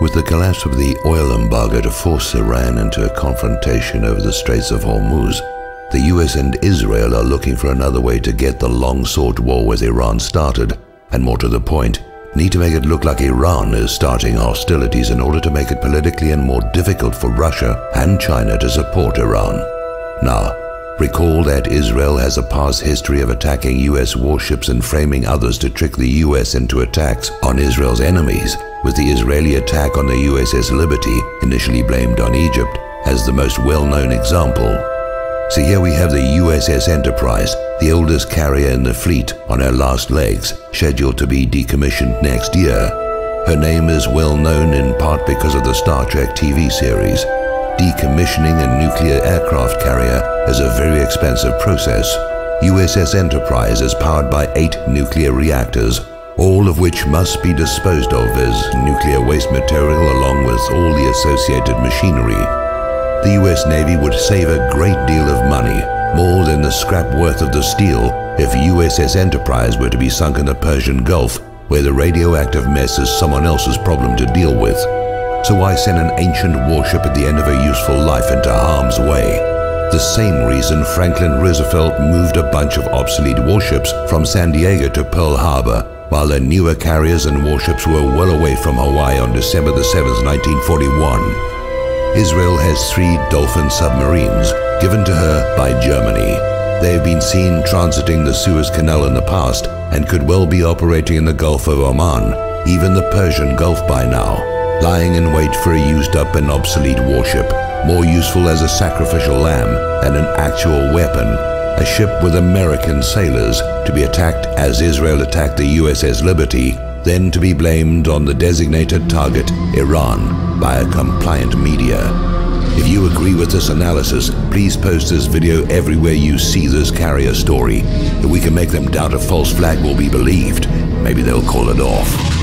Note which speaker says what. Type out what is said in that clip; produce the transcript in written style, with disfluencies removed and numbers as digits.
Speaker 1: With the collapse of the oil embargo to force Iran into a confrontation over the Straits of Hormuz, the US and Israel are looking for another way to get the long-sought war with Iran started, and more to the point, need to make it look like Iran is starting hostilities in order to make it politically and more difficult for Russia and China to support Iran. Now, recall that Israel has a past history of attacking US warships and framing others to trick the US into attacks on Israel's enemies, with the Israeli attack on the USS Liberty, initially blamed on Egypt, as the most well-known example. So here we have the USS Enterprise, the oldest carrier in the fleet, on her last legs, scheduled to be decommissioned next year. Her name is well known in part because of the Star Trek TV series. Decommissioning a nuclear aircraft carrier is a very expensive process. USS Enterprise is powered by 8 nuclear reactors, all of which must be disposed of as nuclear waste material along with all the associated machinery. The US Navy would save a great deal of money, more than the scrap worth of the steel, if USS Enterprise were to be sunk in the Persian Gulf, where the radioactive mess is someone else's problem to deal with. So why send an ancient warship at the end of a useful life into harm's way? The same reason Franklin Roosevelt moved a bunch of obsolete warships from San Diego to Pearl Harbor, while their newer carriers and warships were well away from Hawaii on December 7, 1941. Israel has 3 Dolphin submarines, given to her by Germany. They have been seen transiting the Suez Canal in the past and could well be operating in the Gulf of Oman, even the Persian Gulf by now, lying in wait for a used-up and obsolete warship, more useful as a sacrificial lamb than an actual weapon, a ship with American sailors to be attacked as Israel attacked the USS Liberty, then to be blamed on the designated target, Iran, by a compliant media. If you agree with this analysis, please post this video everywhere you see this carrier story. If we can make them doubt a false flag will be believed, maybe they'll call it off.